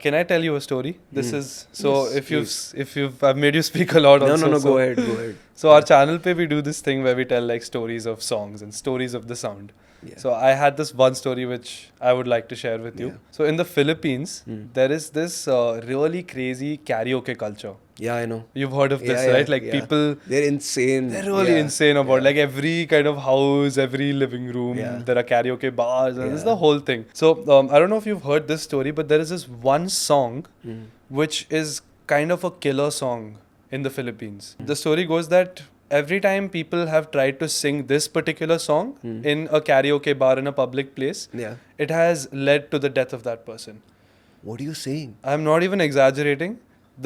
Can I tell you a story? This is so. Yes, if you've I've made you speak a lot. No, Also, no, no. so, Go ahead. So our channel pe we do this thing where we tell like stories of songs and stories of the sound. Yeah. So I had this one story which I would like to share with you. Yeah. So in the Philippines, Hmm. there is this really crazy karaoke culture. Yeah, I know. You've heard of this, Yeah, right? yeah, Like yeah. people, They're insane. they're really Yeah, insane about yeah. like every kind of house, every living room. Yeah. There are karaoke bars, and this is Yeah. the whole thing. So I don't know if you've heard this story, but there is this one song Hmm. which is kind of a killer song in the Philippines. The story goes that every time people have tried to sing this particular song in a karaoke bar in a public place, Yeah. it has led to the death of that person. What are you saying? I'm not even exaggerating.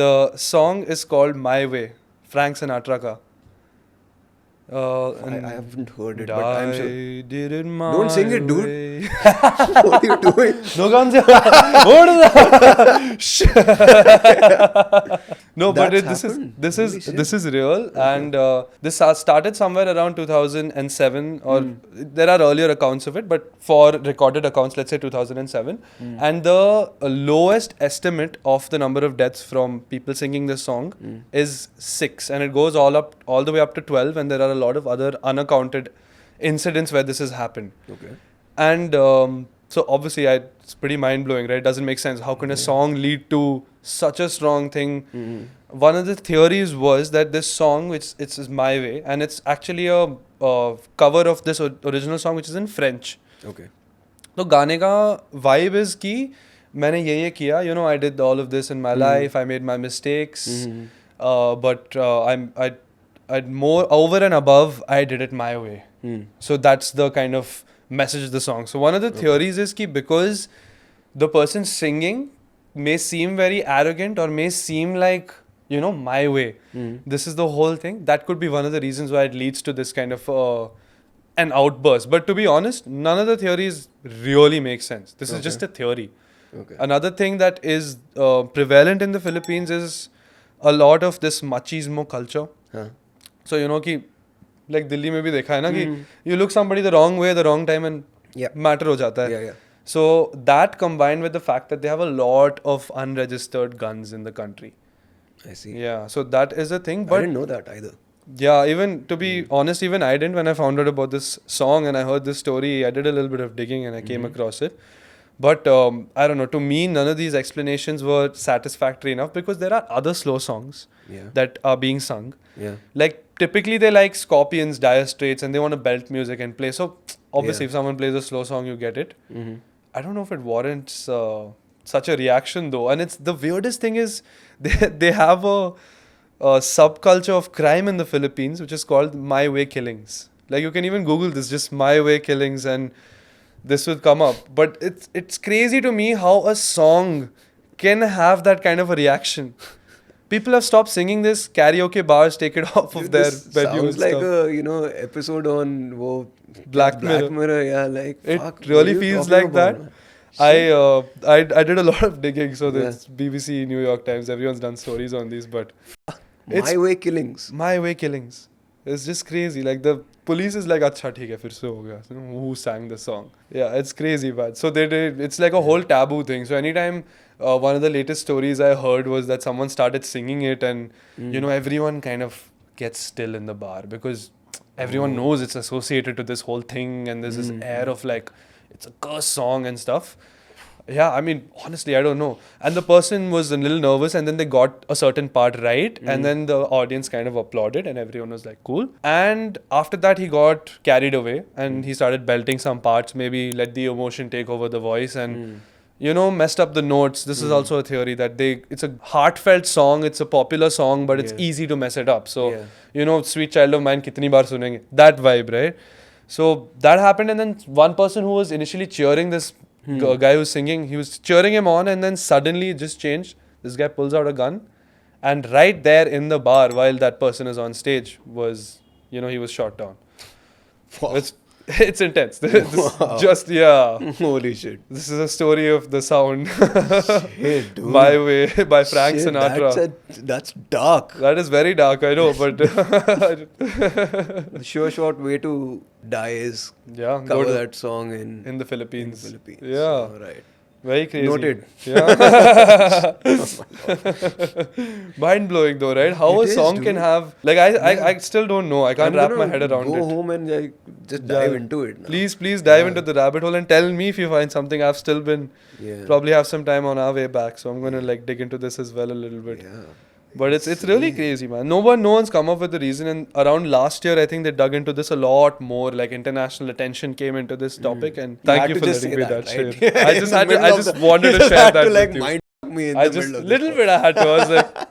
The song is called My Way, Frank Sinatra ka. I haven't heard it, but I'm sure. I did it my Don't sing it, dude. way. What are you doing? No guns. No, but That's happened? Holy shit. this is real, and this started somewhere around 2007, or there are earlier accounts of it, but for recorded accounts, let's say 2007, and the lowest estimate of the number of deaths from people singing this song is 6, and it goes all the way up to 12, and there are a lot of other unaccounted incidents where this has happened. Okay. And so obviously, it's pretty mind blowing, right? It doesn't make sense. How can a song lead to such a strong thing? One of the theories was that this song, which is My Way, and it's actually a cover of this original song, which is in French. Okay. तो गाने का vibe is कि मैंने ये किया, you know, I did all of this in my life, I made my mistakes, but I'd more over and above, I did it my way. So that's the kind of message of the song. So one of the theories is कि because the person singing may seem very arrogant or may seem like, you know, my way. This is the whole thing. That could be one of the reasons why it leads to this kind of an outburst. But to be honest, none of the theories really make sense. This is just a theory. Okay. Another thing that is prevalent in the Philippines is a lot of this machismo culture. Huh. So, you know, कि like Delhi में भी देखा है ना कि you look somebody the wrong way, the wrong time and Yeah. matter हो जाता है. Yeah. So that combined with the fact that they have a lot of unregistered guns in the country. I see. Yeah, so that is a thing. I But didn't know that either. yeah, even to be honest, even I didn't when I found out about this song and I heard this story. I did a little bit of digging and I came across it. But I don't know, to me, none of these explanations were satisfactory enough because there are other slow songs Yeah. that are being sung. Yeah. Like typically they like Scorpions, Dire Straits, and they want to belt music and play. So obviously, Yeah. if someone plays a slow song, you get it. Mm-hmm. I don't know if it warrants such a reaction though. And it's the weirdest thing is they have a subculture of crime in the Philippines which is called My Way Killings. Like you can even Google this, just My Way Killings, and this will come up. But it's crazy to me how a song can have that kind of a reaction. People have stopped singing this. Karaoke bars take it off of Dude, their this venues. sounds like stuff. a episode on Black Mirror. Mirror. Yeah, like It fuck, what really are you feels talking like about, that. man? I did a lot of digging. So Yeah. there's BBC, New York Times, everyone's done stories on these, but it's My Way Killings. My Way Killings. It's just crazy. Like the police is like, "Acha, theek hai, fir se ho gaya." You know, who sang the song? Yeah, it's crazy, but so they did. It's like a whole taboo thing. So anytime one of the latest stories I heard was that someone started singing it, and you know everyone kind of gets still in the bar because everyone knows it's associated to this whole thing, and there's this air of like it's a curse song and stuff. Yeah, I mean, honestly, I don't know. And the person was a little nervous, and then they got a certain part right, and then the audience kind of applauded, and everyone was like, cool. And after that, he got carried away, and he started belting some parts, maybe let the emotion take over the voice, and you know, messed up the notes. This is also a theory that it's a heartfelt song, it's a popular song, but it's easy to mess it up. So, you know, Sweet Child of Mine, kitni baar sunenge? That vibe, right? So that happened, and then one person who was initially cheering this guy who's singing, he was cheering him on, and then suddenly it just changed. This guy pulls out a gun, and right there in the bar, while that person is on stage, he was shot down. Wow. It's intense. Wow. Holy shit. This is a story of the sound. Shit, dude. My Way by Frank Shit, Sinatra. That's dark. That is very dark, I know, but The sure short way to die is yeah, cover that song in in the Philippines. Philippines. Yeah. Right. Very crazy. Noted. Yeah. Mind blowing though, right? How It a is, song dude. can have like I still don't know. I can't I'm wrap my gonna head around go it. home and like just dive into it. Now. Please dive into the rabbit hole and tell me if you find something. I've still been Yeah. probably have some time on our way back, so I'm gonna like dig into this as well a little bit. Yeah. But it's really crazy, man. No one's come up with the reason. And around last year, I think they dug into this a lot more. Like international attention came into this topic, and You thank had you to for just letting me say that that, share. right? I In just the had to. middle I of just the- wanted you to just share had that to like with you. mind me in I the just middle of little this bit I had to. I was like,